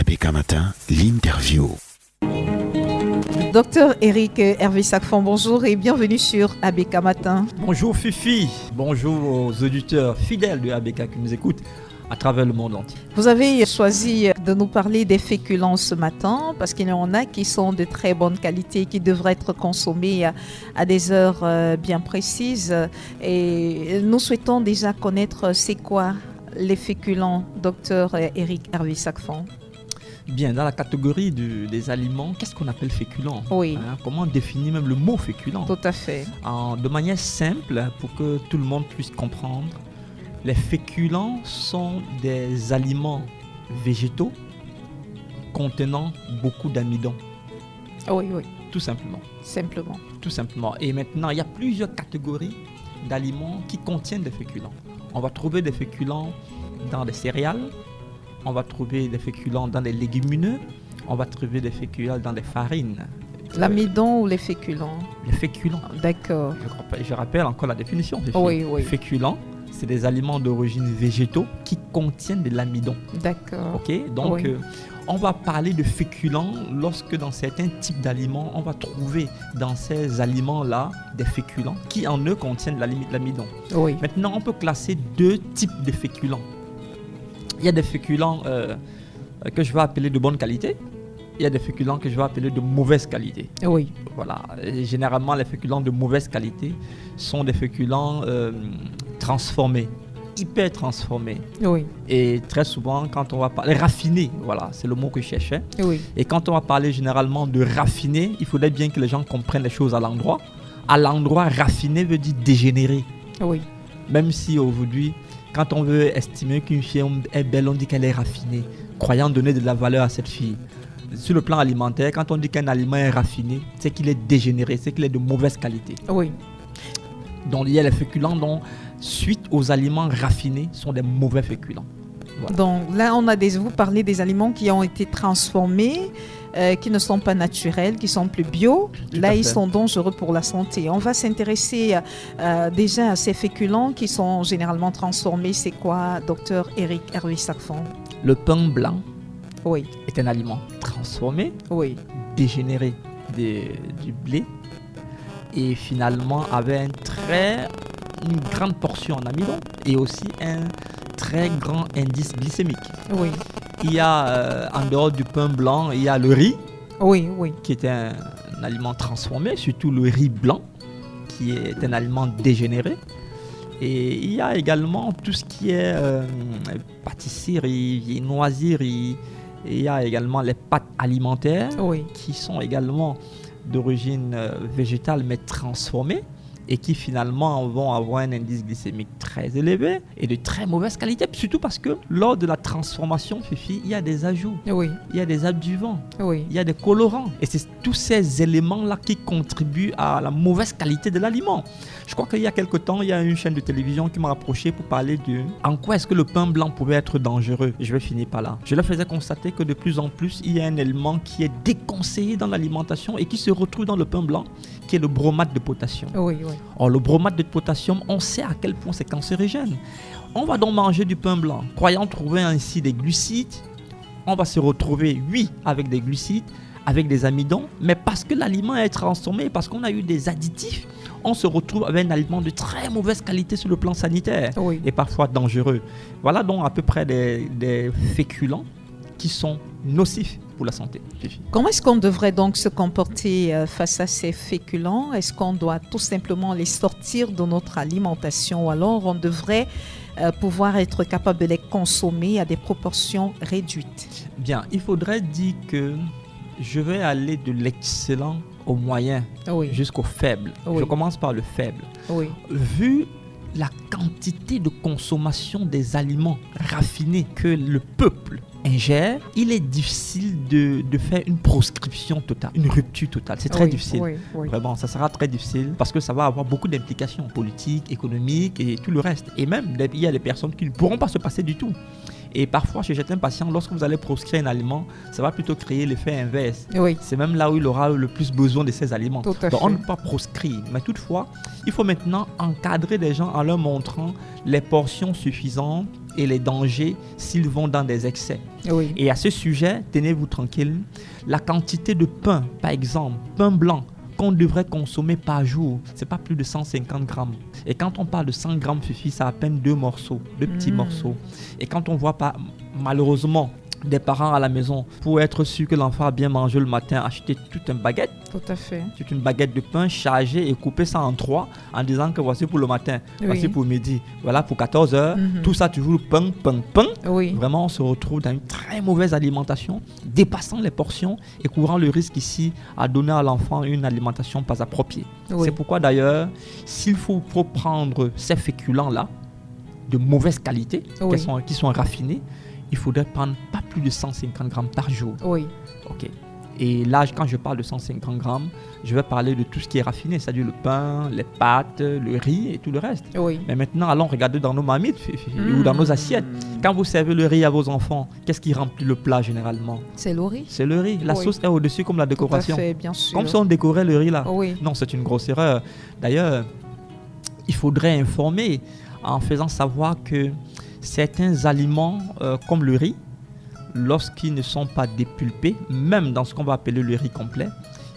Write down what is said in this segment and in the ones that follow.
ABK Matin, l'interview. Docteur Eric Hervé Sacfon, bonjour et bienvenue sur ABK Matin. Bonjour Fifi, bonjour aux auditeurs fidèles de ABK qui nous écoutent à travers le monde entier. Vous avez choisi de nous parler des féculents ce matin parce qu'il y en a qui sont de très bonne qualité, qui devraient être consommés à des heures bien précises. Et nous souhaitons déjà connaître c'est quoi les féculents, docteur Eric Hervé Sacfon. Bien, dans la catégorie des aliments, qu'est-ce qu'on appelle féculent? Oui. Comment définir même le mot féculent? Tout à fait. De manière simple, pour que tout le monde puisse comprendre, les féculents sont des aliments végétaux contenant beaucoup d'amidon. Oui, oui. Tout simplement. Simplement. Tout simplement. Et maintenant, il y a plusieurs catégories d'aliments qui contiennent des féculents. On va trouver des féculents dans des céréales, on va trouver des féculents dans des légumineux, on va trouver des féculents dans des farines. L'amidon ou les féculents? Les féculents. D'accord. Je rappelle encore la définition. Oui, oui. Féculents, c'est des aliments d'origine végétaux qui contiennent de l'amidon. D'accord. Ok, donc Oui. on va parler de féculents lorsque dans certains types d'aliments, on va trouver dans ces aliments-là des féculents qui en eux contiennent de l'amidon. Oui. Maintenant, on peut classer deux types de féculents. Il y a des féculents que je vais appeler de bonne qualité. Il y a des féculents que je vais appeler de mauvaise qualité. Oui. Voilà. Et généralement, les féculents de mauvaise qualité sont des féculents transformés, hyper transformés. Oui. Et très souvent, quand on va parler raffinés, voilà, c'est le mot que je cherchais. Oui. Et quand on va parler généralement de raffiné, il faudrait bien que les gens comprennent les choses à l'endroit. À l'endroit, raffiné veut dire dégénéré. Oui. Même si aujourd'hui, quand on veut estimer qu'une fille est belle, on dit qu'elle est raffinée, croyant donner de la valeur à cette fille. Sur le plan alimentaire, quand on dit qu'un aliment est raffiné, c'est qu'il est dégénéré, c'est qu'il est de mauvaise qualité. Oui. Donc il y a les féculents dont, suite aux aliments raffinés, sont des mauvais féculents. Voilà. Donc là, vous parlez des aliments qui ont été transformés, qui ne sont pas naturels, qui sont plus bio. Tout Là, à ils fait. sont dangereux pour la santé. On va s'intéresser déjà à ces féculents qui sont généralement transformés. C'est quoi, docteur Eric Hervé Sacfon? Le pain blanc Oui, est un aliment transformé, oui, dégénéré du blé et finalement avait une grande portion en amidon et aussi un très grand indice glycémique. oui, Il y a, en dehors du pain blanc, il y a le riz oui, oui, qui est un aliment transformé, surtout le riz blanc qui est un aliment dégénéré. Et il y a également tout ce qui est pâtisserie, viennoiserie. Et il y a également les pâtes alimentaires oui. qui sont également d'origine végétale mais transformées et qui finalement vont avoir un indice glycémique très élevé et de très mauvaise qualité, surtout parce que lors de la transformation, Fifi, il y a des ajouts, Oui, il y a des adjuvants, oui, il y a des colorants. Et c'est tous ces éléments-là qui contribuent à la mauvaise qualité de l'aliment. Je crois qu'il y a quelque temps, il y a une chaîne de télévision qui m'a approché pour parler de en quoi est-ce que le pain blanc pouvait être dangereux. Je vais finir par là. Je leur faisais constater que de plus en plus, il y a un élément qui est déconseillé dans l'alimentation et qui se retrouve dans le pain blanc, qui est le bromate de potassium. oui, oui. Or, le bromate de potassium, on sait à quel point c'est cancérigène. On va donc manger du pain blanc, croyant trouver ainsi des glucides. On va se retrouver, oui, avec des glucides, avec des amidons, mais parce que l'aliment est transformé, parce qu'on a eu des additifs, on se retrouve avec un aliment de très mauvaise qualité sur le plan sanitaire Oui. et parfois dangereux. Voilà donc à peu près des féculents qui sont nocifs pour la santé. Comment est-ce qu'on devrait donc se comporter face à ces féculents? Est-ce qu'on doit tout simplement les sortir de notre alimentation ou alors on devrait pouvoir être capable de les consommer à des proportions réduites? Bien, il faudrait dire que je vais aller de l'excellent au moyen Oui, jusqu'au faible. Oui. Je commence par le faible. oui, Vu la quantité de consommation des aliments raffinés que le peuple ingère, il est difficile de faire une proscription totale, une rupture totale. C'est très oui, difficile. Oui, oui. Vraiment, ça sera très difficile parce que ça va avoir beaucoup d'implications politiques, économiques et tout le reste. Et même, il y a des personnes qui ne pourront pas se passer du tout. Et parfois, chez certains patients, lorsque vous allez proscrire un aliment, ça va plutôt créer l'effet inverse. Oui, C'est même là où il aura le plus besoin de ces aliments. tout à Donc, on fait. ne peut pas proscrire. Mais toutefois, il faut maintenant encadrer les gens en leur montrant les portions suffisantes et les dangers s'ils vont dans des excès. Oui, Et à ce sujet, tenez-vous tranquille, la quantité de pain, par exemple, pain blanc, qu'on devrait consommer par jour, c'est pas plus de 150 grammes. Et quand on parle de 100 grammes, suffit, c'est à peine deux petits morceaux. Et quand on voit pas, malheureusement, des parents à la maison, pour être sûr que l'enfant a bien mangé le matin, acheter toute une baguette, tout à fait. toute une baguette de pain chargée et couper ça en trois en disant que voici pour le matin, voici Oui. pour midi, voilà pour 14 heures, Mhm. tout ça toujours pain. Oui, Vraiment, on se retrouve dans une très mauvaise alimentation, dépassant les portions et courant le risque ici à donner à l'enfant une alimentation pas appropriée. oui. C'est pourquoi d'ailleurs, s'il faut prendre ces féculents-là, de mauvaise qualité, Oui. qui sont raffinés, il faudrait prendre pas plus de 150 grammes par jour. Oui, Ok. Et là, quand je parle de 150 grammes, je vais parler de tout ce qui est raffiné, c'est-à-dire le pain, les pâtes, le riz et tout le reste. oui. Mais maintenant, allons regarder dans nos marmites ou dans nos assiettes. Quand vous servez le riz à vos enfants, qu'est-ce qui remplit le plat généralement? C'est le riz. C'est le riz. La Oui. sauce est au-dessus comme la Tout à décoration. fait, bien sûr. Comme si on décorait le riz là. Oui, Non, c'est une grosse erreur. D'ailleurs, il faudrait informer en faisant savoir que certains aliments comme le riz, lorsqu'ils ne sont pas dépulpés, même dans ce qu'on va appeler le riz complet,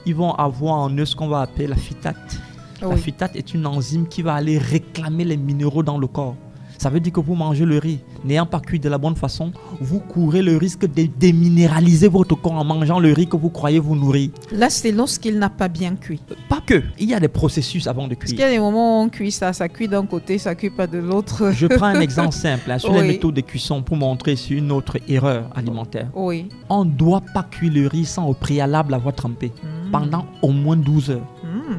ils vont avoir en eux ce qu'on va appeler la phytate. La oui. phytate est une enzyme qui va aller réclamer les minéraux dans le corps. Ça veut dire que vous mangez le riz, n'ayant pas cuit de la bonne façon, vous courez le risque de déminéraliser votre corps en mangeant le riz que vous croyez vous nourrir. Là, c'est lorsqu'il n'a pas bien cuit. Pas que, il y a des processus avant de Parce qu'il cuire. y a des moments où on cuit ça, ça cuit d'un côté, ça cuit pas de l'autre. Je prends un exemple simple sur les Oui. méthodes de cuisson pour montrer sur une autre erreur alimentaire. Oui. On ne doit pas cuire le riz sans au préalable l'avoir trempé pendant au moins 12 heures. Mm.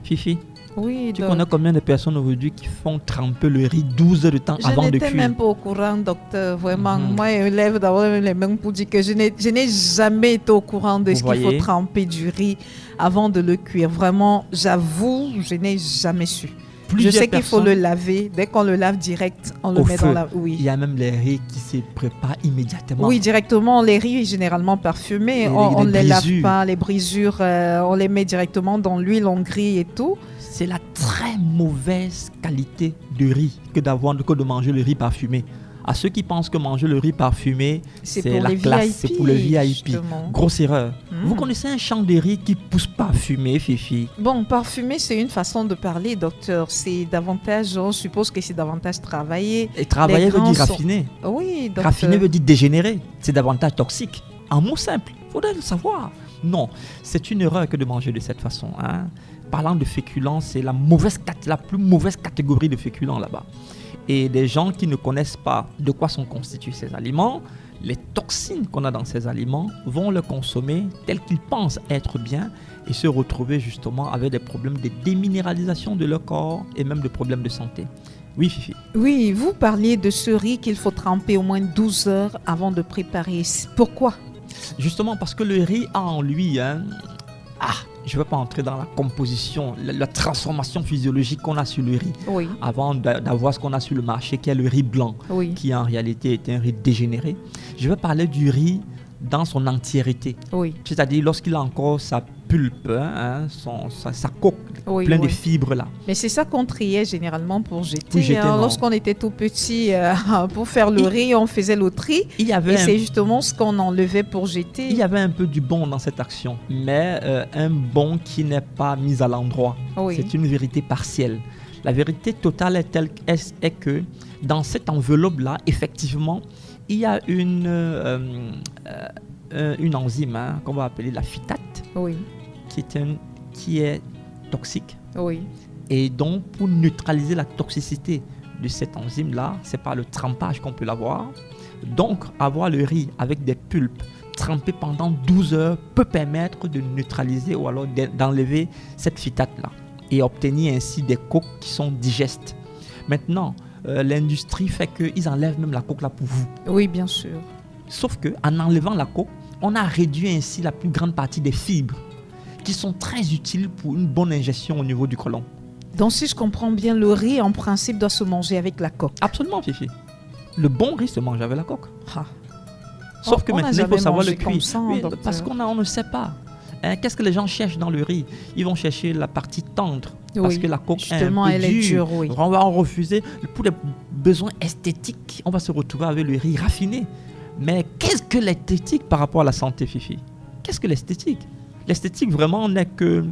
Fifi, Oui, tu donc, connais combien de personnes aujourd'hui qui font tremper le riz 12 heures de temps je avant de n'étais cuire? même pas au courant, docteur. Vraiment, Mhm. moi, je lève d'abord les mains pour dire que je n'ai jamais été au courant de Vous ce qu'il faut voyez? tremper du riz avant de le cuire. Vraiment, j'avoue, je n'ai jamais su. Plusieurs Je sais qu'il faut le personnes- laver. Dès qu'on le lave direct, on le Au met feu. dans la... Il Oui. y a même les riz qui se préparent immédiatement. Oui, directement, les riz généralement parfumés, Et on ne les les lave brisures. pas, les brisures, on les met directement dans l'huile, on grille et tout. C'est la très mauvaise qualité de riz que de manger le riz parfumé. À ceux qui pensent que manger le riz parfumé, C'est c'est pour la les classe, VIP. c'est pour le VIP. justement. Grosse erreur. Mm. Vous connaissez un champ de riz qui pousse parfumé, Fifi? Bon, parfumer, c'est une façon de parler, docteur. C'est davantage, on suppose que c'est davantage travaillé. Et travailler Les veut grands dire sont- raffiner. Oui, docteur. Raffiner veut dire dégénérer. C'est davantage toxique. En mot simple, il faudrait le savoir. Non, c'est une erreur que de manger de cette façon. Hein. Parlant de féculents, c'est la plus mauvaise catégorie de féculents là-bas. Et des gens qui ne connaissent pas de quoi sont constitués ces aliments, les toxines qu'on a dans ces aliments, vont le consommer tel qu'ils pensent être bien et se retrouver justement avec des problèmes de déminéralisation de leur corps et même de problèmes de santé. Oui, Fifi. Oui, vous parliez de ce riz qu'il faut tremper au moins 12 heures avant de préparer. Pourquoi? Justement parce que le riz a en lui, je ne vais pas entrer dans la composition, la transformation physiologique qu'on a sur le riz Oui, avant d'avoir ce qu'on a sur le marché qui est le riz blanc, oui, qui en réalité est un riz dégénéré. Je vais parler du riz dans son entièreté, oui, c'est-à-dire lorsqu'il a encore sa pulpe, sa coque oui. pleine de oui. fibres là. Mais c'est ça qu'on triait généralement pour jeter. Pour jeter, non. Lorsqu'on était tout petit, pour faire le riz, on faisait le tri. Il y Et avait c'est justement ce qu'on enlevait pour Il jeter. y avait un peu du bon dans cette action, mais un bon qui n'est pas mis à l'endroit. Oui. C'est une vérité partielle. La vérité totale est que dans cette enveloppe-là, effectivement, il y a une enzyme qu'on va appeler la phytate, Oui, qui est toxique. oui, Et donc, pour neutraliser la toxicité de cette enzyme-là, c'est par le trempage qu'on peut l'avoir. Donc, avoir le riz avec des pulpes trempées pendant 12 heures peut permettre de neutraliser ou alors d'enlever cette phytate-là et obtenir ainsi des coques qui sont digestes. Maintenant, l'industrie fait qu'ils enlèvent même la coque là pour vous. oui, bien sûr. Sauf qu'en enlevant la coque, on a réduit ainsi la plus grande partie des fibres qui sont très utiles pour une bonne ingestion au niveau du côlon. Donc, si je comprends bien, le riz, en principe, doit se manger avec la coque. Absolument, Fifi. Le bon riz se mange avec la coque. Ah. Sauf que On maintenant, n'a il faut jamais savoir le mangé comme cuire. ça, Oui, docteur. parce qu'on ne sait pas. Hein, qu'est-ce que les gens cherchent dans le riz? Ils vont chercher la partie tendre. Parce Oui, que la coque justement, est un peu elle est dure. dure, oui. On va en refuser. Pour les besoins esthétiques, on va se retrouver avec le riz raffiné. Mais qu'est-ce que l'esthétique par rapport à la santé, Fifi? Qu'est-ce que l'esthétique? L'esthétique, vraiment, n'est que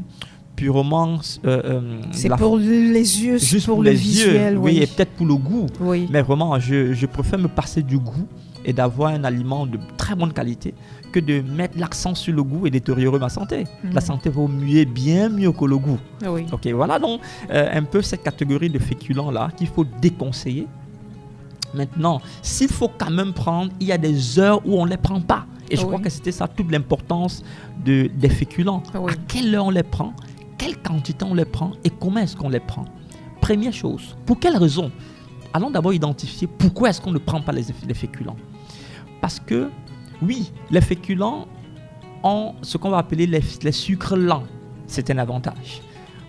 purement... C'est pour les yeux, c'est juste pour pour le les visuel, yeux, oui. et peut-être pour le goût. Oui. Mais vraiment, je préfère me passer du goût et d'avoir un aliment de très bonne qualité que de mettre l'accent sur le goût et détériorer ma santé. La santé vaut mieux, bien mieux que le goût. Oui. Ok, voilà donc un peu cette catégorie de féculents-là qu'il faut déconseiller. Maintenant, s'il faut quand même prendre, il y a des heures où on ne les prend pas. Et je Oui. crois que c'était ça toute l'importance des féculents. Oui. À quelle heure on les prend, quelle quantité on les prend et comment est-ce qu'on les prend. Première chose, pour quelle raison? Allons d'abord identifier pourquoi est-ce qu'on ne prend pas les féculents. Parce que, oui, les féculents ont ce qu'on va appeler les sucres lents. C'est un avantage.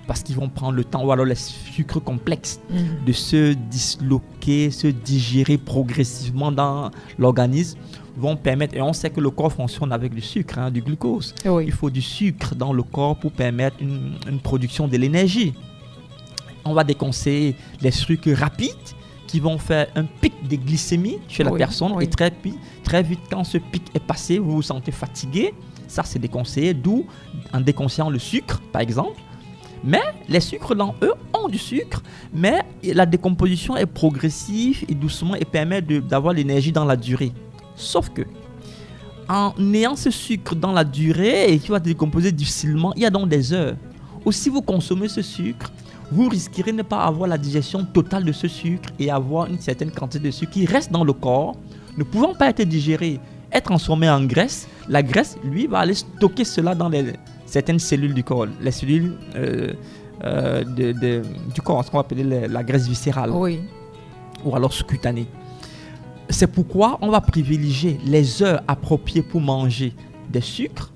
Parce qu'ils vont prendre le temps, ou alors les sucres complexes, de se disloquer, se digérer progressivement dans l'organisme, vont permettre, et on sait que le corps fonctionne avec du sucre, hein, du glucose. Oui. Il faut du sucre dans le corps pour permettre une production de l'énergie. On va déconseiller les sucres rapides qui vont faire un pic de glycémie chez la Oui, personne oui. et très vite, quand ce pic est passé, vous vous sentez fatigué. Ça, c'est déconseillé, d'où en déconseillant le sucre, par exemple. Mais les sucres lents, eux, ont du sucre, mais la décomposition est progressive et doucement et permet d'avoir l'énergie dans la durée. Sauf que, en ayant ce sucre dans la durée et qui va se décomposer difficilement, il y a donc des heures où si vous consommez ce sucre, vous risquerez de ne pas avoir la digestion totale de ce sucre et avoir une certaine quantité de sucre qui reste dans le corps, ne pouvant pas être digéré, être transformé en graisse. La graisse, lui, va aller stocker cela dans certaines cellules du corps, les cellules du corps, ce qu'on va appeler la graisse viscérale, Oui. ou alors sous-cutanée. C'est pourquoi on va privilégier les heures appropriées pour manger des sucres,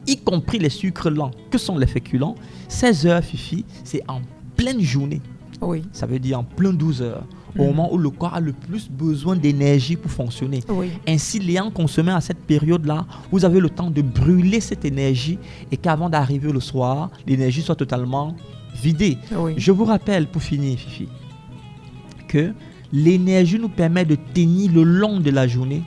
y compris les sucres lents, que sont les féculents. Ces heures, Fifi, c'est en pleine journée. Oui. Ça veut dire en plein 12 heures, au moment où le corps a le plus besoin d'énergie pour fonctionner. Oui. Ainsi, l'ayant consommé à cette période-là, vous avez le temps de brûler cette énergie et qu'avant d'arriver le soir, l'énergie soit totalement vidée. Oui. Je vous rappelle, pour finir, Fifi, que l'énergie nous permet de tenir le long de la journée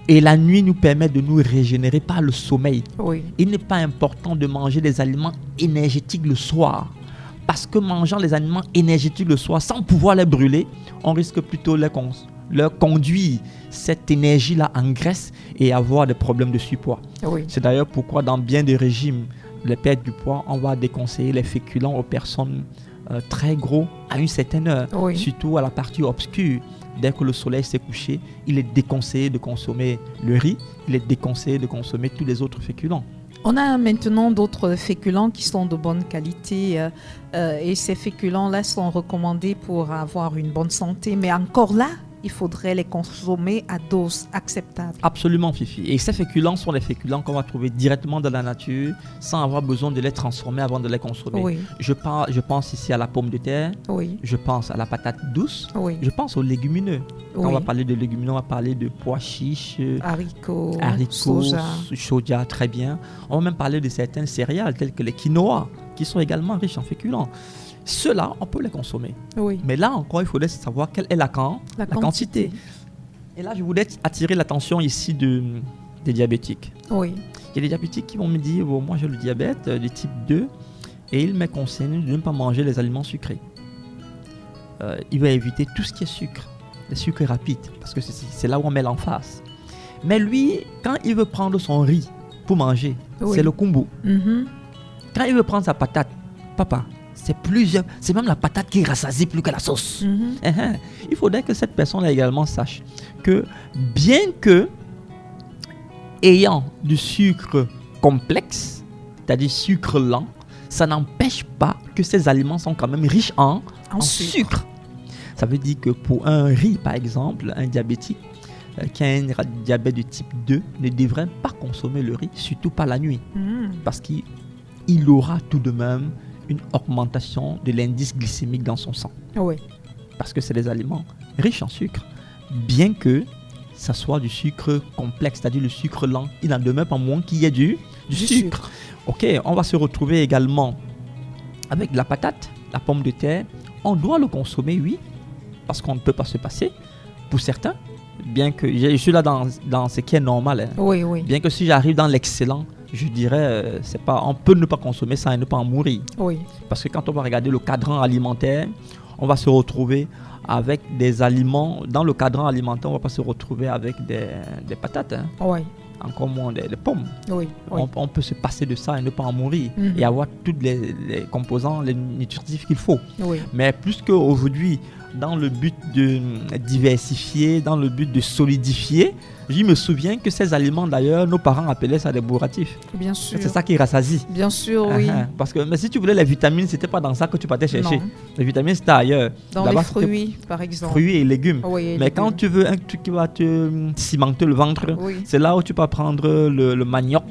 et la nuit nous permet de nous régénérer par le sommeil. Oui. Il n'est pas important de manger des aliments énergétiques le soir. Parce que mangeant les aliments énergétiques le soir sans pouvoir les brûler, on risque plutôt leur conduire cette énergie-là en graisse et avoir des problèmes de surpoids. Oui. C'est d'ailleurs pourquoi dans bien des régimes, les pertes du poids, on va déconseiller les féculents aux personnes très gros à une certaine heure, Oui. surtout à la partie obscure. Dès que le soleil s'est couché, il est déconseillé de consommer le riz, il est déconseillé de consommer tous les autres féculents. On a maintenant d'autres féculents qui sont de bonne qualité et ces féculents-là sont recommandés pour avoir une bonne santé. Mais encore là, il faudrait les consommer à dose acceptable. Absolument, Fifi. Et ces féculents sont les féculents qu'on va trouver directement dans la nature sans avoir besoin de les transformer avant de les consommer. Oui. Je pense ici à la pomme de terre, Oui. je pense à la patate douce, Oui. je pense aux légumineux. Quand Oui. on va parler de légumineux, on va parler de pois chiches, Haricots, haricots, soja. très bien. On va même parler de certaines céréales telles que les quinoa qui sont également riches en féculents. Ceux-là, on peut les consommer. Oui. Mais là encore, il faudrait savoir quelle est la quantité. Et là, je voulais attirer l'attention ici des diabétiques. Oui. Il y a des diabétiques qui vont me dire, bon, moi j'ai le diabète du type 2 et il me conseille de ne pas manger les aliments sucrés. Il va éviter tout ce qui est sucre, les sucres rapides, parce que c'est là où on met l'emphase. Mais lui, quand il veut prendre son riz pour manger, Oui. c'est le kumbu. Mhm. Quand il veut prendre sa patate, papa, c'est même la patate qui rassasie plus que la sauce. Mhm. Il faudrait que cette personne-là également sache que bien que ayant du sucre complexe, c'est-à-dire sucre lent, ça n'empêche pas que ces aliments sont quand même riches en sucre. Ça veut dire que pour un riz, par exemple, un diabétique qui a un diabète de type 2 ne devrait pas consommer le riz, surtout pas la nuit, Mhm. parce qu'il aura tout de même une augmentation de l'indice glycémique dans son sang. Oui. Parce que c'est des aliments riches en sucre. bien que ça soit du sucre complexe, c'est-à-dire le sucre lent. Il n'en demeure pas moins qu'il y ait du sucre. Ok, on va se retrouver également avec de la patate, la pomme de terre. On doit le consommer, oui, parce qu'on ne peut pas se passer, pour certains. Bien que je suis là dans ce qui est normal. Hein. Oui, oui. Bien que si j'arrive dans l'excellent, je dirais, c'est pas, on peut ne pas consommer ça et ne pas en mourir. Oui. Parce que quand on va regarder le cadran alimentaire, on va se retrouver avec des aliments. Dans le cadran alimentaire, on ne va pas se retrouver avec des patates. Hein. Oui. Encore moins des pommes. Oui. Oui. On peut se passer de ça et ne pas en mourir. Mhm. Et avoir tous les composants, les nutritifs qu'il faut. Oui. Mais plus qu'aujourd'hui, dans le but de diversifier, dans le but de solidifier, je me souviens que ces aliments, d'ailleurs, nos parents appelaient ça des bourratifs. Bien sûr. C'est ça qui rassasie. Bien sûr, oui. Parce que mais si tu voulais les vitamines, c'était pas dans ça que tu partais chercher. Non. Les vitamines, c'était ailleurs. Dans Là-bas, les c'était fruits, par exemple. fruits et légumes. Oui, et Mais légumes. quand tu veux un truc qui va te cimenter le ventre, Oui. c'est là où tu peux prendre le manioc,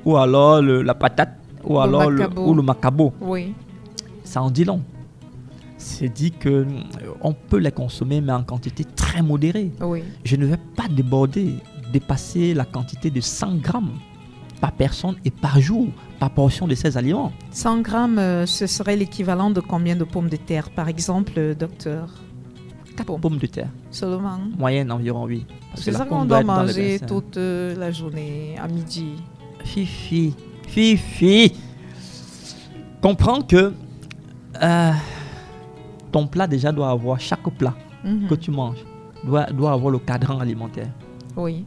ou alors la patate, ou alors le macabo. Oui. Ça en dit long. C'est dit que on peut les consommer, mais en quantité très modérée. Oui. Je ne vais pas dépasser la quantité de 100 grammes par personne et par jour, par portion de ces aliments. 100 grammes, ce serait l'équivalent de combien de pommes de terre, par exemple, docteur? 4 pommes de terre, Seulement. moyenne environ, oui. Parce C'est la ça pomme qu'on doit être dans le manger bassin. toute la journée, à midi. Fifi. Comprends que ton plat déjà doit avoir, chaque plat Mhm. que tu manges doit avoir le cadran alimentaire. Oui.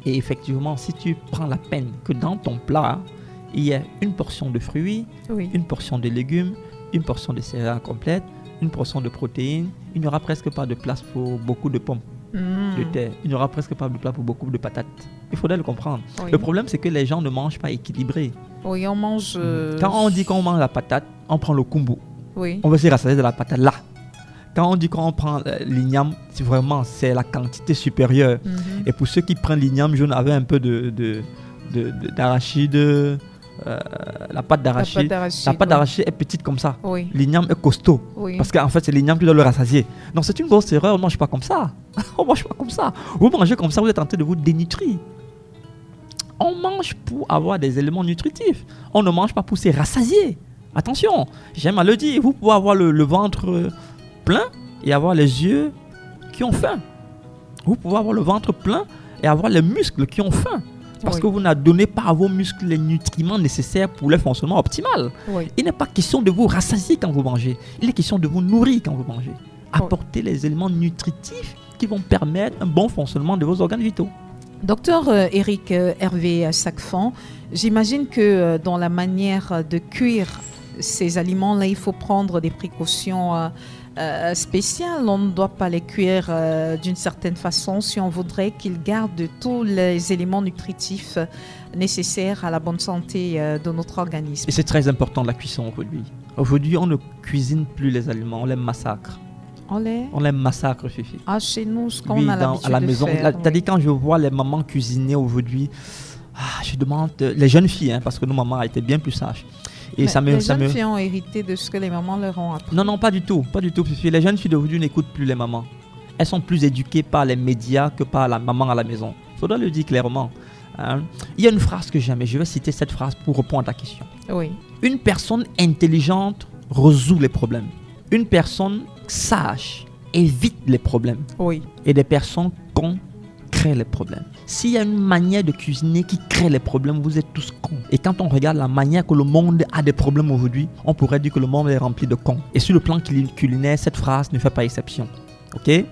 Et effectivement, si tu prends la peine que dans ton plat, il y ait une portion de fruits, Oui. une portion de légumes, une portion de céréales complètes, une portion de protéines, il n'y aura presque pas de place pour beaucoup de pommes Mhm. de terre. Il n'y aura presque pas de place pour beaucoup de patates. Il faudrait le comprendre. Oui. Le problème, c'est que les gens ne mangent pas équilibré. Oui, on mange. Quand on dit qu'on mange la patate, on prend le kumbu. Oui. On va se rassasier de la patate là. Quand on dit qu'on prend l'igname, c'est la quantité supérieure. Mhm. Et pour ceux qui prennent l'igname jaune avec un peu d'arachide, la pâte d'arachide, la pâte d'arachide est petite comme ça. Oui. L'igname est costaud. Oui. Parce qu'en fait, c'est l'igname qui doit le rassasier. Donc, c'est une grosse erreur. On ne mange pas comme ça. On ne mange pas comme ça. Vous mangez comme ça, vous êtes en train de vous dénutrir. On mange pour avoir des éléments nutritifs. On ne mange pas pour se rassasier. Attention, j'aime à le dire. Vous pouvez avoir le ventre plein et avoir les yeux qui ont faim. Vous pouvez avoir le ventre plein et avoir les muscles qui ont faim. Parce Oui. que vous ne donnez pas à vos muscles les nutriments nécessaires pour leur fonctionnement optimal. Oui. Il n'est pas question de vous rassasier quand vous mangez. Il est question de vous nourrir quand vous mangez. Apporter les éléments nutritifs qui vont permettre un bon fonctionnement de vos organes vitaux. Docteur Eric Hervé Sacfan, j'imagine que dans la manière de cuire ces aliments-là, il faut prendre des précautions spéciales. On ne doit pas les cuire d'une certaine façon si on voudrait qu'ils gardent tous les éléments nutritifs nécessaires à la bonne santé de notre organisme. Et c'est très important la cuisson aujourd'hui. Aujourd'hui, on ne cuisine plus les aliments, on les massacre. On les massacre, Fifi. Ah, chez nous, ce qu'on Oui, a l'habitude à la de maison. faire. C'est-à-dire quand je vois les mamans cuisiner aujourd'hui, je demande, les jeunes filles, hein, parce que nos mamans étaient bien plus sages. Et Mais ça me, les ça jeunes me... filles ont hérité de ce que les mamans leur ont appris. Non, pas du tout, Fifi. Les jeunes filles d'aujourd'hui n'écoutent plus les mamans. Elles sont plus éduquées par les médias que par la maman à la maison. Il faudra le dire clairement. Hein. Il y a une phrase que j'aime, et je vais citer cette phrase pour répondre à ta question. Oui. Une personne intelligente résout les problèmes. Une personne sage évite les problèmes. Oui. Et des personnes cons créent les problèmes. S'il y a une manière de cuisiner qui crée les problèmes, vous êtes tous cons. Et quand on regarde la manière que le monde a des problèmes aujourd'hui, on pourrait dire que le monde est rempli de cons. Et sur le plan culinaire, cette phrase ne fait pas exception. Ok?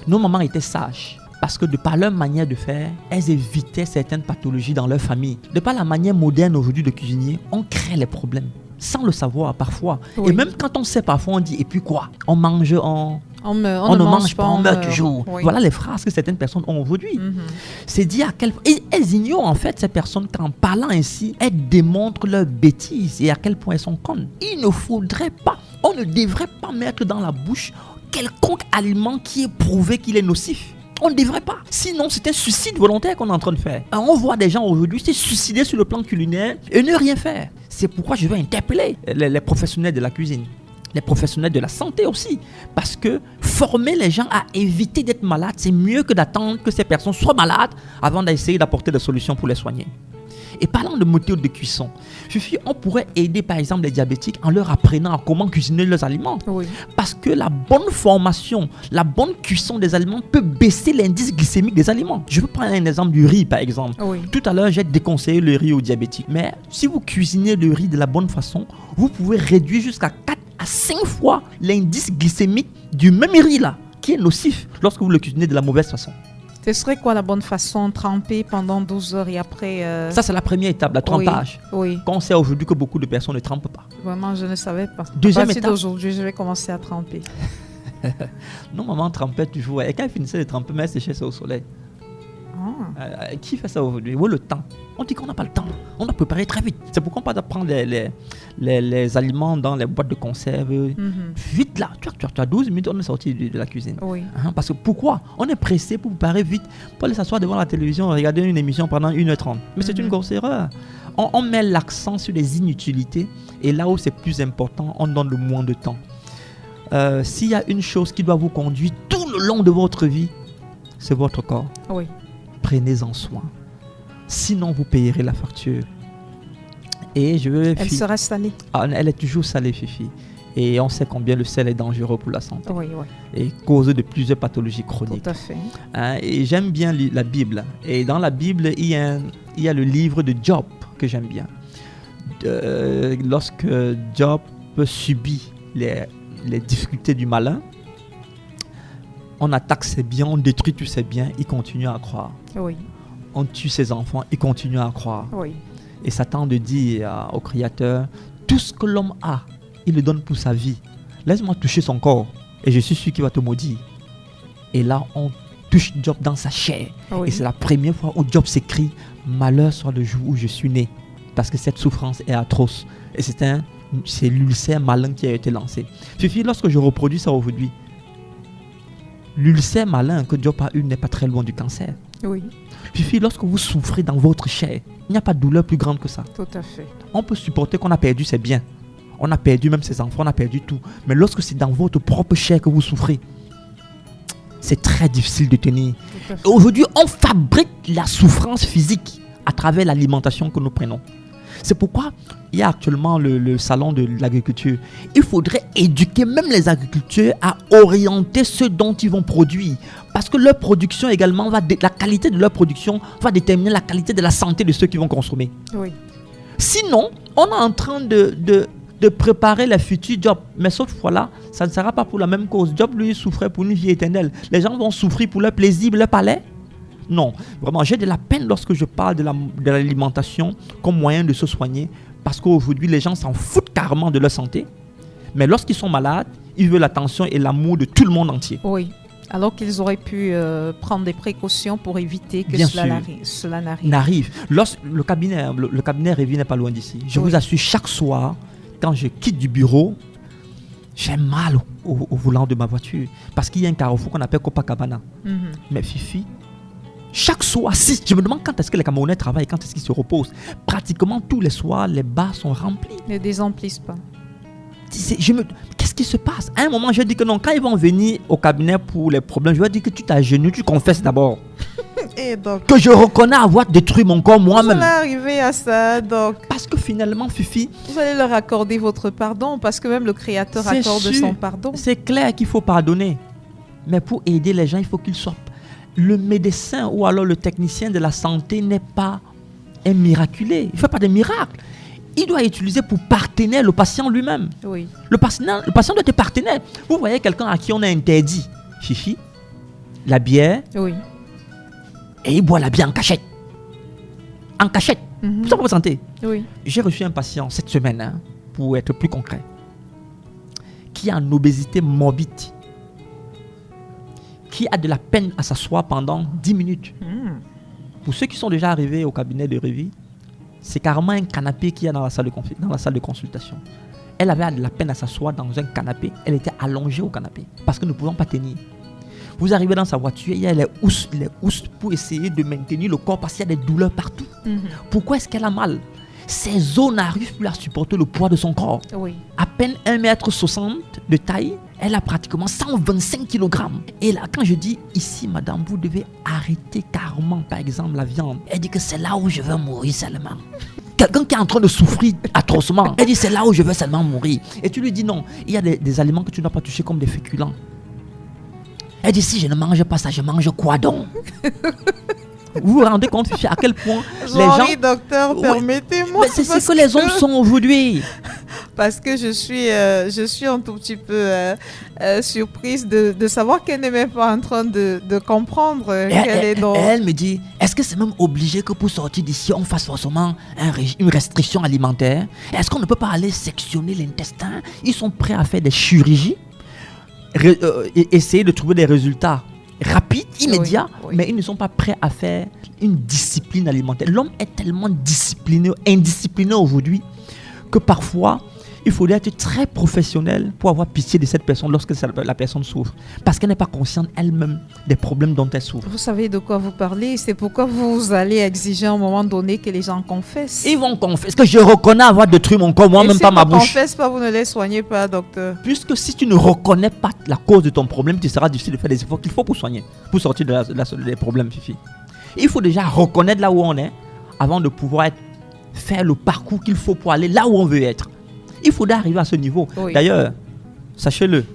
Nos mamans étaient sages. Parce que de par leur manière de faire, elles évitaient certaines pathologies dans leur famille. De par la manière moderne aujourd'hui de cuisiner, on crée les problèmes. Sans le savoir parfois. Oui. Et même quand on sait parfois, on dit, et puis quoi? On mange, on On ne mange pas, on meurt toujours. Oui. Voilà les phrases que certaines personnes ont aujourd'hui. Mhm. C'est dit à quel point... Elles ignorent en fait ces personnes qu'en parlant ainsi, elles démontrent leur bêtise et à quel point elles sont connes. Il ne faudrait pas, on ne devrait pas mettre dans la bouche quelconque aliment qui est prouvé qu'il est nocif. On ne devrait pas. Sinon, c'est un suicide volontaire qu'on est en train de faire. Alors, on voit des gens aujourd'hui se suicider sur le plan culinaire et ne rien faire. C'est pourquoi je veux interpeller les professionnels de la cuisine. les professionnels de la santé aussi. Parce que former les gens à éviter d'être malades, c'est mieux que d'attendre que ces personnes soient malades avant d'essayer d'apporter des solutions pour les soigner. Et parlant de méthode de cuisson, on pourrait aider par exemple les diabétiques en leur apprenant à comment cuisiner leurs aliments. Oui. Parce que la bonne formation, la bonne cuisson des aliments peut baisser l'indice glycémique des aliments. Je vais prendre un exemple du riz par exemple. Oui. Tout à l'heure, j'ai déconseillé le riz aux diabétiques. Mais si vous cuisinez le riz de la bonne façon, vous pouvez réduire jusqu'à 4 à 5 fois l'indice glycémique du même riz là, qui est nocif lorsque vous le cuisinez de la mauvaise façon. Ce serait quoi la bonne façon? Tremper pendant 12 heures et après... Ça, c'est la première étape, la trempage. Oui. Quand on sait aujourd'hui que beaucoup de personnes ne trempent pas. Vraiment, je ne savais pas. Deuxième à partir étape. d'aujourd'hui, je vais commencer à tremper. Non, maman trempait toujours. Et quand elle finissait de tremper, elle séchait ça au soleil. Qui fait ça aujourd'hui? Où est le temps? On dit qu'on n'a pas le temps. On doit préparer très vite. C'est pourquoi on ne peut pas prendre les aliments dans les boîtes de conserve. Vite là, tu as 12 minutes, on est sorti de la cuisine. Oui. Parce que pourquoi? On est pressé pour préparer vite, pour aller s'asseoir devant la télévision, regarder une émission pendant 1h30. Mais c'est une grosse erreur. On met l'accent sur les inutilités et là où c'est plus important, on donne le moins de temps. S'il y a une chose qui doit vous conduire tout le long de votre vie, c'est votre corps. Oui. Prenez-en soin. Sinon, vous payerez la facture. Et Elle sera salée. Elle est toujours salée, Fifi. Et on sait combien le sel est dangereux pour la santé. Oui, oui. Et cause de plusieurs pathologies chroniques. Tout à fait. Et j'aime bien la Bible. Et dans la Bible, il y a le livre de Job que j'aime bien. Lorsque Job subit les difficultés du malin, on attaque ses biens, on détruit tous ses biens, il continue à croire. Oui. On tue ses enfants, il continue à croire. Oui. Et Satan de dire au Créateur, tout ce que l'homme a, il le donne pour sa vie. Laisse-moi toucher son corps et je suis sûr qu'il va te maudire. Et là, on touche Job dans sa chair. Oui. Et c'est la première fois où Job s'écrit, malheur soit le jour où je suis né. Parce que cette souffrance est atroce. Et c'est l'ulcère malin qui a été lancé. Fifi, lorsque je reproduis ça aujourd'hui, l'ulcère malin que Job a eu n'est pas très loin du cancer. Oui. Fifi, lorsque vous souffrez dans votre chair, il n'y a pas de douleur plus grande que ça. Tout à fait. On peut supporter qu'on a perdu ses biens. On a perdu même ses enfants, on a perdu tout. Mais lorsque c'est dans votre propre chair que vous souffrez, c'est très difficile de tenir. Et aujourd'hui, on fabrique la souffrance physique à travers l'alimentation que nous prenons. C'est pourquoi il y a actuellement le salon de l'agriculture. Il faudrait éduquer même les agriculteurs à orienter ce dont ils vont produire. Parce que leur production également, la qualité de leur production va déterminer la qualité de la santé de ceux qui vont consommer. Oui. Sinon, on est en train de préparer les futurs Jobs. Mais sauf fois-là, ça ne sera pas pour la même cause. Job, lui, souffrait pour une vie éternelle. Les gens vont souffrir pour leur plaisir, leur palais. Non, vraiment, j'ai de la peine lorsque je parle de l'alimentation comme moyen de se soigner. Parce qu'aujourd'hui, les gens s'en foutent carrément de leur santé. Mais lorsqu'ils sont malades, ils veulent l'attention et l'amour de tout le monde entier. Oui. Alors qu'ils auraient pu prendre des précautions pour éviter que cela n'arrive. Le cabinet Révi n'est pas loin d'ici. Je vous assure, chaque soir, quand je quitte du bureau, j'ai mal au volant de ma voiture. Parce qu'il y a un carrefour qu'on appelle Copacabana. Mais Fifi, chaque soir, si je me demande quand est-ce que les Camerounais travaillent, quand est-ce qu'ils se reposent. Pratiquement tous les soirs, les bars sont remplis. Ne désemplissent pas. Qu'est-ce qui se passe? À un moment, je dis que non, quand ils vont venir au cabinet pour les problèmes, je vais dire que tu t'agenouilles, tu confesses d'abord. Et donc, que je reconnais avoir détruit mon corps moi-même. Vous allez arriver à ça, donc. Parce que finalement, Fifi, vous allez leur accorder votre pardon, parce que même le Créateur accorde son pardon. C'est clair qu'il faut pardonner. Mais pour aider les gens, il faut qu'ils soient... Le médecin ou alors le technicien de la santé n'est pas un miraculé. Il ne fait pas de miracles. Il doit utiliser pour partenaire le patient lui-même. Oui. Le patient doit être partenaire. Vous voyez quelqu'un à qui on a interdit, Fifi, la bière. Oui. Et il boit la bière en cachette. En cachette. Pour sa propre santé. Oui. J'ai reçu un patient cette semaine, pour être plus concret, qui a une obésité morbide, qui a de la peine à s'asseoir pendant 10 minutes. Pour ceux qui sont déjà arrivés au cabinet de Révi, c'est carrément un canapé qu'il y a dans la salle de consultation. Elle avait de la peine à s'asseoir dans un canapé. Elle était allongée au canapé parce que nous ne pouvons pas tenir. Vous arrivez dans sa voiture, il y a les housses pour essayer de maintenir le corps parce qu'il y a des douleurs partout. Pourquoi est-ce qu'elle a mal? Ses os n'arrivent plus à supporter le poids de son corps. Oui. À peine 1,60 m de taille, elle a pratiquement 125 kg. Et là, quand je dis ici, madame, vous devez arrêter carrément, par exemple, la viande. Elle dit que c'est là où je veux mourir seulement. Quelqu'un qui est en train de souffrir atrocement, elle dit c'est là où je veux seulement mourir. Et tu lui dis non, il y a des aliments que tu ne dois pas toucher comme des féculents. Elle dit si je ne mange pas ça, je mange quoi donc? Vous vous rendez compte à quel point les gens... docteur, permettez-moi. C'est ce que les hommes sont aujourd'hui. Parce que je suis un tout petit peu surprise de savoir qu'elle n'est même pas en train de comprendre qu'elle est dans... Elle me dit, est-ce que c'est même obligé que pour sortir d'ici, on fasse forcément une restriction alimentaire? Est-ce qu'on ne peut pas aller sectionner l'intestin? Ils sont prêts à faire des chirurgies, essayer de trouver des résultats rapides, immédiats, oui. Mais ils ne sont pas prêts à faire une discipline alimentaire. L'homme est tellement indiscipliné aujourd'hui que parfois, il faudrait être très professionnel pour avoir pitié de cette personne lorsque la personne souffre. Parce qu'elle n'est pas consciente elle-même des problèmes dont elle souffre. Vous savez de quoi vous parlez, c'est pourquoi vous allez exiger à un moment donné que les gens confessent. Ils vont confesser. Est-ce que je reconnais avoir détruit mon corps, moi-même pas ma bouche? Si vous ne confessez pas, vous ne les soignez pas, docteur. Puisque si tu ne reconnais pas la cause de ton problème, tu seras difficile de faire les efforts qu'il faut pour soigner, pour sortir des problèmes, Fifi. Il faut déjà reconnaître là où on est avant de pouvoir faire le parcours qu'il faut pour aller là où on veut être. Il faudra arriver à ce niveau. Oui. D'ailleurs, sachez-le,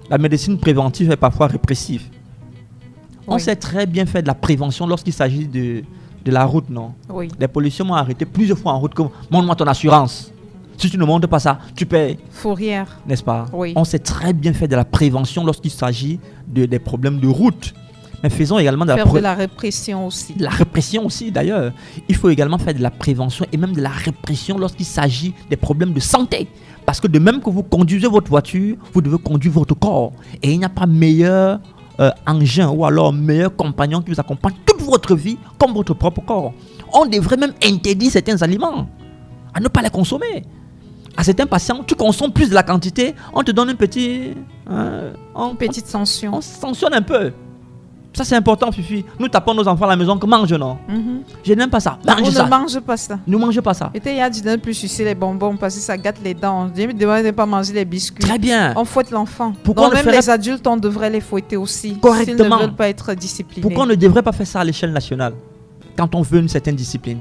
la médecine préventive est parfois répressive. Oui. On sait très bien faire de la prévention lorsqu'il s'agit de la route, non? Oui. Les policiers m'ont arrêté plusieurs fois en route comme « Montre-moi ton assurance. Si tu ne montres pas ça, tu payes. » Fourrière. N'est-ce pas? Oui. On sait très bien faire de la prévention lorsqu'il s'agit des problèmes de route. Mais faisons également de la répression aussi. La répression aussi, d'ailleurs. Il faut également faire de la prévention et même de la répression lorsqu'il s'agit des problèmes de santé. Parce que de même que vous conduisez votre voiture, vous devez conduire votre corps. Et il n'y a pas meilleur engin ou alors meilleur compagnon qui vous accompagne toute votre vie comme votre propre corps. On devrait même interdire certains aliments, à ne pas les consommer. À certains patients, tu consommes plus de la quantité, on te donne une petite sanction. On sanctionne un peu. Ça, c'est important, Fifi. Nous tapons nos enfants à la maison que mange, non? Je n'aime pas ça. Mange ça. Ne mange pas ça. Ne mange pas ça. Et il y a du ne plus sucer les bonbons parce que ça gâte les dents. Je me demande de ne pas manger les biscuits. Très bien. On fouette l'enfant. Pourquoi même les adultes, on devrait les fouetter aussi. Correctement. S'ils ne veulent pas être disciplinés. Pourquoi on ne devrait pas faire ça à l'échelle nationale quand on veut une certaine discipline?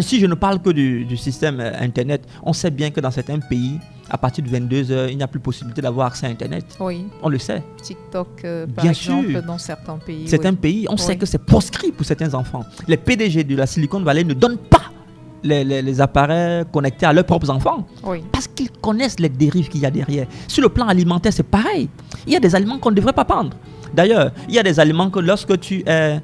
Si je ne parle que du système Internet, on sait bien que dans certains pays, à partir de 22h, il n'y a plus possibilité d'avoir accès à Internet. Oui. On le sait. TikTok, par bien exemple, sûr. dans certains pays. Certains pays, on sait que c'est proscrit pour certains enfants. Les PDG de la Silicon Valley ne donnent pas les appareils connectés à leurs propres enfants. Oui. Parce qu'ils connaissent les dérives qu'il y a derrière. Sur le plan alimentaire, c'est pareil. Il y a des aliments qu'on ne devrait pas prendre. D'ailleurs, il y a des aliments que lorsque tu es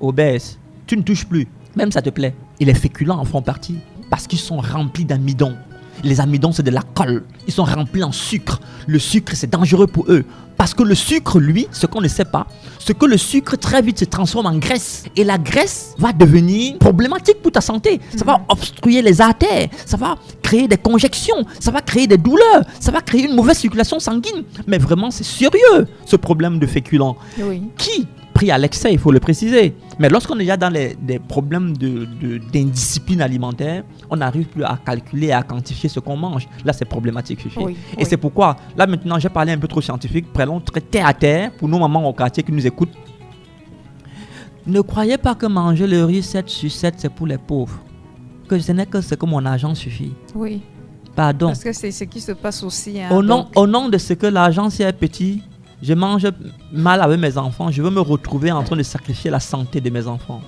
obèse, tu ne touches plus, même ça te plaît. Et les féculents en font partie parce qu'ils sont remplis d'amidon. Les amidons, c'est de la colle. Ils sont remplis en sucre. Le sucre, c'est dangereux pour eux. Parce que le sucre, lui, ce qu'on ne sait pas, c'est que le sucre très vite se transforme en graisse. Et la graisse va devenir problématique pour ta santé. Ça va obstruer les artères. Ça va créer des congestions. Ça va créer des douleurs. Ça va créer une mauvaise circulation sanguine. Mais vraiment, c'est sérieux, ce problème de féculents. Oui. Qui pris à l'excès, il faut le préciser. Mais lorsqu'on est déjà dans des problèmes d'indiscipline alimentaire, on n'arrive plus à calculer et à quantifier ce qu'on mange. Là, c'est problématique, Fifi. Oui, et c'est pourquoi, là maintenant, j'ai parlé un peu trop scientifique, prenons très terre à terre pour nos mamans au quartier qui nous écoutent. Ne croyez pas que manger le riz 7 sur 7, c'est pour les pauvres. Que ce n'est que ce que mon argent suffit. Oui. Pardon. Parce que c'est ce qui se passe aussi. Hein, au nom de ce que l'argent, si est petit, je mange mal avec mes enfants, je veux me retrouver en train de sacrifier la santé de mes enfants.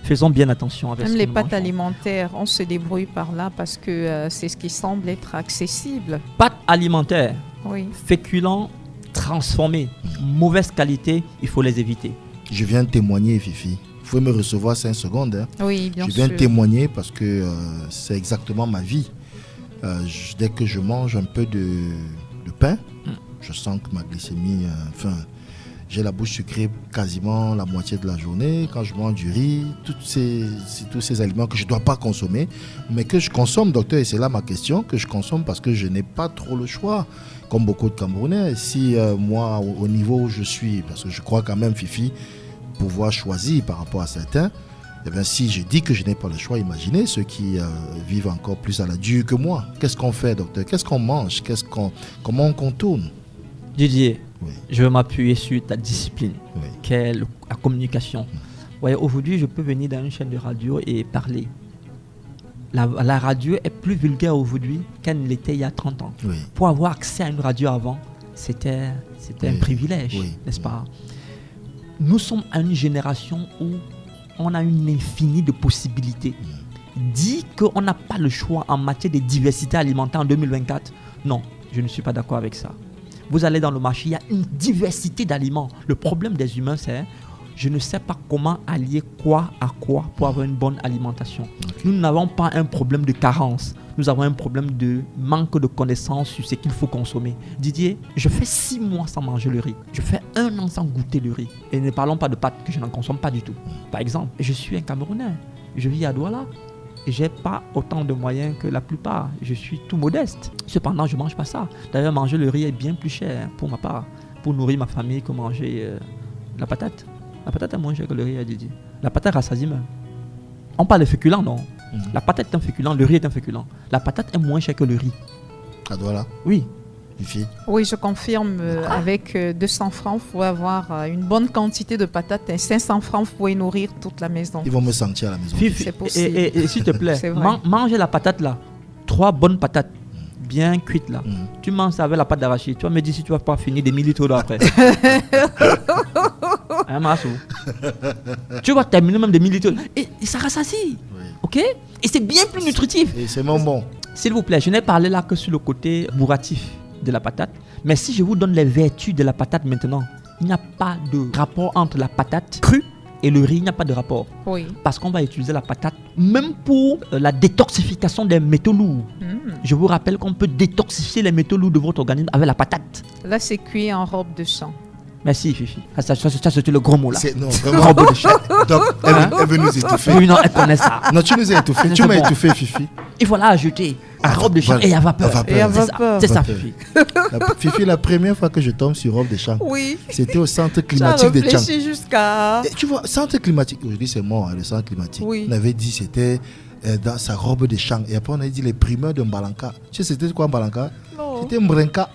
Faisons bien attention avec Même ce les que pâtes mangeons. alimentaires, on se débrouille par là parce que c'est ce qui semble être accessible. Pâtes alimentaires, oui. Féculents transformés, mauvaise qualité, il faut les éviter. Je viens témoigner, Fifi. Vous pouvez me recevoir 5 secondes. Hein. Oui, bien sûr. Je viens témoigner parce que c'est exactement ma vie. Dès que je mange un peu de pain, je sens que ma glycémie, j'ai la bouche sucrée quasiment la moitié de la journée. Quand je mange du riz, tous ces aliments que je ne dois pas consommer, mais que je consomme, docteur, et c'est là ma question, que je consomme parce que je n'ai pas trop le choix, comme beaucoup de Camerounais. Si moi, au niveau où je suis, parce que je crois quand même, Fifi, pouvoir choisir par rapport à certains, Eh bien, si je dis que je n'ai pas le choix, imaginez ceux qui vivent encore plus à la dure que moi. Qu'est-ce qu'on fait, docteur? Qu'est-ce qu'on mange? Comment on contourne? Didier, Oui. je vais m'appuyer sur ta discipline, Oui. qui est la communication. Ouais, aujourd'hui, je peux venir dans une chaîne de radio et parler. La radio est plus vulgaire aujourd'hui qu'elle ne l'était il y a 30 ans. Oui. Pour avoir accès à une radio avant, c'était un Oui. privilège, Oui. n'est-ce pas? Nous sommes à une génération où on a une infinie de possibilités. Dire qu'on n'a pas le choix en matière de diversité alimentaire en 2024, non, je ne suis pas d'accord avec ça. Vous allez dans le marché, il y a une diversité d'aliments. Le problème des humains, c'est je ne sais pas comment allier quoi à quoi pour avoir une bonne alimentation. Nous n'avons pas un problème de carence. Nous avons un problème de manque de connaissances sur ce qu'il faut consommer. Didier, je fais 6 mois sans manger le riz. Je fais 1 an sans goûter le riz. Et ne parlons pas de pâtes que je n'en consomme pas du tout. Par exemple, je suis un Camerounais. Je vis à Douala. Et je n'ai pas autant de moyens que la plupart. Je suis tout modeste. Cependant, je ne mange pas ça. D'ailleurs, manger le riz est bien plus cher pour ma part. Pour nourrir ma famille que manger la patate. La patate est moins chère que le riz, Didier. La patate rassasie même. On parle de féculents, non? La patate est un féculent, le riz est un féculent. La patate est moins chère que le riz. À Douala, Oui. Fifi. Oui, je confirme, avec 200 francs, vous pouvez avoir une bonne quantité de patates et 500 francs, vous pouvez nourrir toute la maison. Ils vont me sentir à la maison. Fifi, C'est possible. et s'il te plaît, C'est vrai. mangez la patate là. 3 bonnes patates, bien cuites là. Mhm. Tu manges ça avec la pâte d'arachide. Tu vas me dire si tu vas pas finir des millilitres d'eau après. Hein, Massou? Tu vas terminer même des millilitres. Et ça rassasie. Oui. Ok? Et c'est bien plus nutritif. Et c'est mon bon. S'il vous plaît, je n'ai parlé là que sur le côté bourratif de la patate. Mais si je vous donne les vertus de la patate maintenant, il n'y a pas de rapport entre la patate crue et le riz. Il n'y a pas de rapport. Oui. Parce qu'on va utiliser la patate même pour la détoxification des métaux lourds. Je vous rappelle qu'on peut détoxifier les métaux lourds de votre organisme avec la patate. Là, c'est cuit en robe de sang. Merci, Fifi. Ça, c'était le gros mot là. Non, vraiment. Robe de champ. Donc, elle veut nous étouffer. Oui, non, elle connaît ça. Non, tu nous as étouffé. Tu C'est m'as bon. étouffé, Fifi. Il faut la ajouter à robe de champ Voilà. et à vapeur. À vapeur. Et à C'est ça, vapeur. c'est ça, Vapeur. Fifi. Fifi, la première fois que je tombe sur robe de champ, Oui. c'était au centre Tu as climatique de Tchang. réfléchi jusqu'à... Et tu vois, centre climatique, aujourd'hui c'est mort, hein, le centre climatique. Oui. On avait dit c'était dans sa robe de champ. Et après on a dit les primeurs de Mbalanka. Tu sais c'était quoi Mbalanka? Non. C'était Mbrenka.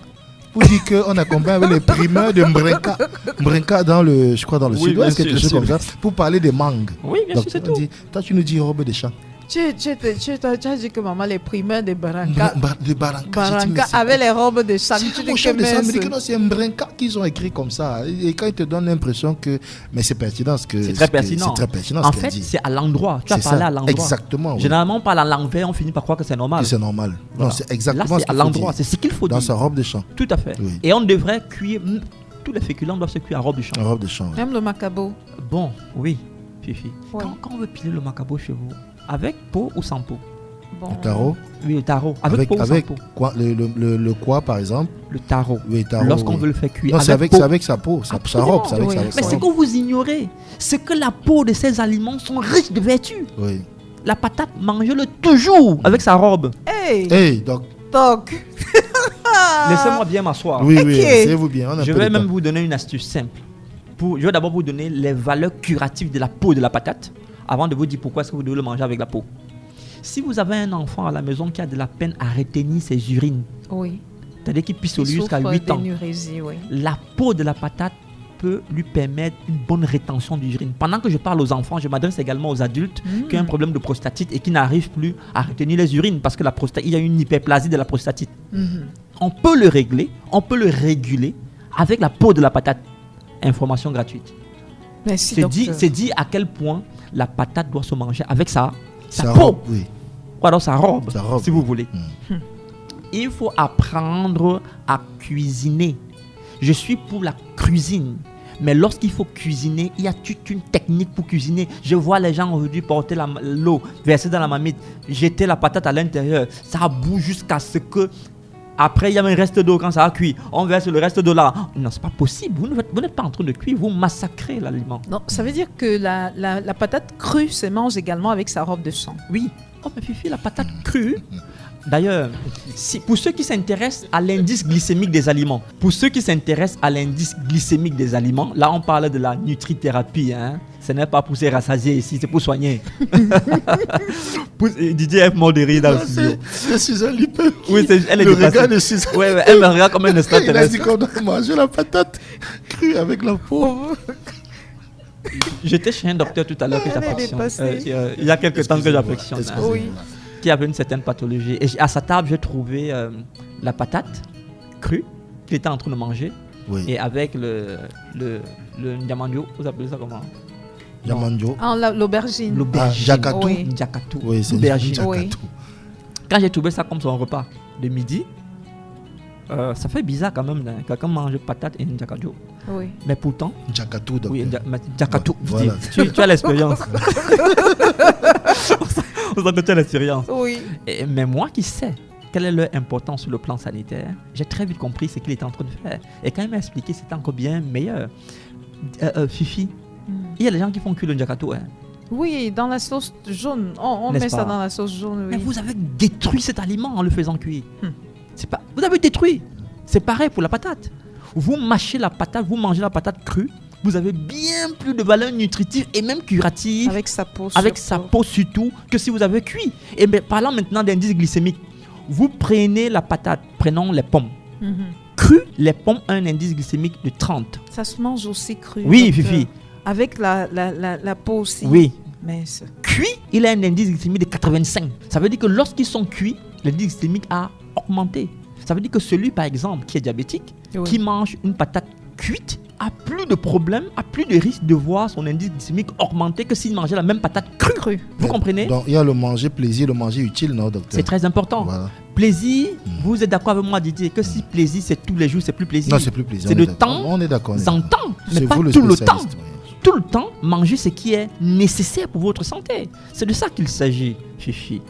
Pour dire qu'on accompagne avec les primeurs de Mbrenka. Mbrenka dans le, je crois dans le Oui, sud-ouest, bien quelque sûr, chose comme ça. Pour parler des mangues. Oui, bien Donc sûr, c'est on tout. dit, toi tu nous dis robe de champ. Tu as dit que maman, les primeurs de Barranca, De Baranka. j'ai dit, mais Barranca c'est avec quoi? les robes de sang. C'est Tu un dis mot que chef de ça, mais mince. dit que non, c'est Mbrenka qu'ils ont écrit comme ça. Et quand ils te donnent l'impression que. Mais c'est pertinent ce que. C'est très ce que- pertinent. C'est très pertinent En ce qu'elle fait, dit. c'est à l'endroit. Tu as C'est parlé ça. à l'endroit. Exactement. oui. Généralement, on parle à l'envers, on finit par croire que c'est normal. Que c'est normal. Non, Voilà. c'est Là, exactement c'est ce à qu'il faut l'endroit. dire. C'est ce qu'il faut Dans dire. sa robe de champ. Tout à fait. Oui. Et on devrait cuire. Tous les féculents doivent se cuire à robe de champ. La robe de champ. oui. Même le macabo. Bon, oui, Fifi. Ouais. Quand on veut piler le macabo chez vous, avec peau ou sans peau? Bon. Le tarot. Oui, le tarot. Avec peau ou sans avec peau? quoi, le quoi par exemple. Le tarot. Oui, tarot. Lorsqu'on oui. veut le faire cuire. Non, c'est avec, peau. c'est avec sa peau, sa Absolument. robe. C'est avec Oui. sa Mais sa ce robe. que vous ignorez, c'est que la peau de ces aliments sont riches de vertus. Oui. La patate, mangez-le toujours avec sa robe. Hey, Hey, donc, toc. Laissez-moi bien m'asseoir. oui, oui, Ok. asseyez-vous bien. On a Je un peu vais de même temps. vous donner une astuce simple. Je vais d'abord vous donner les valeurs curatives de la peau de la patate avant de vous dire pourquoi est-ce que vous devez le manger avec la peau. Si vous avez un enfant à la maison qui a de la peine à retenir ses urines, Oui. c'est-à-dire qu'il pisse au Il lit jusqu'à souffre 8 ans, d'énurésie, oui. la peau de la patate peut lui permettre une bonne rétention d'urine. Pendant que je parle aux enfants, je m'adresse également aux adultes qui ont un problème de prostatite et qui n'arrivent plus à retenir les urines parce que il y a une hyperplasie de la prostatite. Mhm. On peut le régler, on peut le réguler avec la peau de la patate. Information gratuite. Merci, C'est docteur. dit à quel point la patate doit se manger avec sa Sa peau. robe, oui. Ou alors sa robe, Sa robe, si vous voulez. Mm. Il faut apprendre à cuisiner. Je suis pour la cuisine. Mais lorsqu'il faut cuisiner, il y a toute une technique pour cuisiner. Je vois les gens aujourd'hui porter l'eau, verser dans la marmite, jeter la patate à l'intérieur. Ça bouge jusqu'à ce que... Après, il y a un reste d'eau quand ça a cuit. On verse le reste d'eau là. Non, c'est pas possible. Vous n'êtes pas en train de cuire. Vous massacrez l'aliment. Non, ça veut dire que la patate crue se mange également avec sa robe de sang. Oui. Oh, mais Fifi, la patate crue. D'ailleurs, pour ceux qui s'intéressent à l'indice glycémique des aliments, là on parle de la nutrithérapie, hein. Ce n'est pas pour se rassasier ici, c'est pour soigner. Didier est mort de rire dans le studio. C'est Suzanne Lipeux. Oui, elle est le dépassée. regard de Suzanne. Ouais, elle me regarde comme un Il a dit extraterrestre. qu'on doit manger la patate crue avec la peau. J'étais chez un docteur tout à l'heure que Elle est j'affectionne. dépassée. Il y a quelques temps que j'affectionne. Excusez-moi. Oui. Qui avait une certaine pathologie. Et à sa table, j'ai trouvé la patate crue qu'il était en train de manger. Oui. Et avec le ndiamandio, vous appelez ça comment? Yamandio. Ah, l'aubergine. L'aubergine. Jakatou. Oui. Jakatou. Oui, c'est L'aubergine. Jakatou. Oui. Quand j'ai trouvé ça comme son repas de midi, ça fait bizarre quand même. Hein. Quelqu'un mange patate et njakatou. Oui. Mais pourtant, Jakatou, oui, docteur. jakatou. Voilà. Tu as l'expérience. On sent que tu as l'expérience. Oui. Mais moi qui sais quelle est leur importance sur le plan sanitaire, j'ai très vite compris ce qu'il était en train de faire. Et quand il m'a expliqué, c'était encore bien meilleur. Fifi, il y a des gens qui font cuire le njakatou. Hein. Oui, dans la sauce jaune. On N'est-ce met ça pas? dans la sauce jaune, Mais oui. vous avez détruit cet aliment en le faisant cuire. C'est pas, vous avez détruit. C'est pareil pour la patate. Vous mâchez la patate, vous mangez la patate crue, vous avez bien plus de valeur nutritive et même curative Avec sa peau. avec surtout. sa peau surtout que si vous avez cuit. Et bien, parlant maintenant d'indice glycémique, vous prenez la patate, prenons les pommes. Mhm. Crues, les pommes ont un indice glycémique de 30. Ça se mange aussi cru. Oui, docteur. Fifi. Avec la peau aussi. Oui. Mais Cuit, il a un indice glycémique de 85. Ça veut dire que lorsqu'ils sont cuits, l'indice glycémique a augmenté. Ça veut dire que celui, par exemple, qui est diabétique, oui. qui mange une patate cuite, a plus de problème, a plus de risque de voir son indice glycémique augmenter que s'il mangeait la même patate crue. Cru. Vous comprenez? Donc, il y a le manger plaisir, le manger utile, non, docteur? C'est très important. Voilà. Plaisir, vous êtes d'accord avec moi, Didier, que si plaisir c'est tous les jours, c'est plus plaisir. Non, c'est plus plaisir. C'est on le est d'accord. temps, On est d'accord. J'entends, mais C'est pas vous le tout le temps. spécialiste, oui. Tout le temps, manger ce qui est nécessaire pour votre santé. C'est de ça qu'il s'agit, Fifi.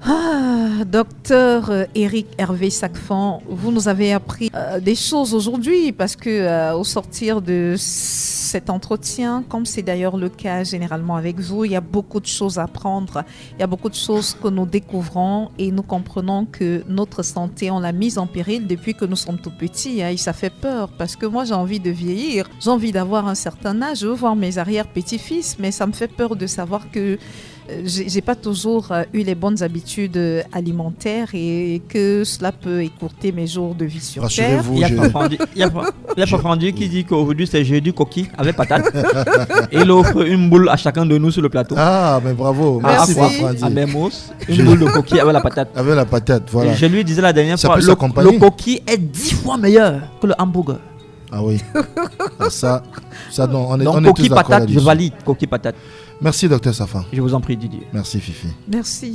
Ah, docteur Eric Hervé Sacfan, vous nous avez appris des choses aujourd'hui parce que au sortir de cet entretien, comme c'est d'ailleurs le cas généralement avec vous, il y a beaucoup de choses à apprendre, il y a beaucoup de choses que nous découvrons et nous comprenons que notre santé, on l'a mise en péril depuis que nous sommes tout petits, hein, et ça fait peur parce que moi j'ai envie de vieillir, j'ai envie d'avoir un certain âge, je veux voir mes arrière-petits-fils, mais ça me fait peur de savoir que j'ai pas toujours eu les bonnes habitudes alimentaires et que cela peut écourter mes jours de vie sur terre. Rassurez-vous, Il y a Fafrandu qui dit qu'aujourd'hui c'est jeudi coquille avec patate. Et il offre une boule à chacun de nous sur le plateau. Ah, mais bravo. Merci. Merci, Fafrandi. À Mermoz, une boule de coquille avec la patate. Avec la patate, voilà. Et je lui disais la dernière Ça fois, peut s'accompagner. le coquille est 10 fois meilleur que le hamburger. Ah oui. Ah, ça non, on est, Donc on est tous coquille d'accord patate, je là-dessus. valide coquille patate. Merci, docteur Safan. Je vous en prie, Didier. Merci, Fifi. Merci.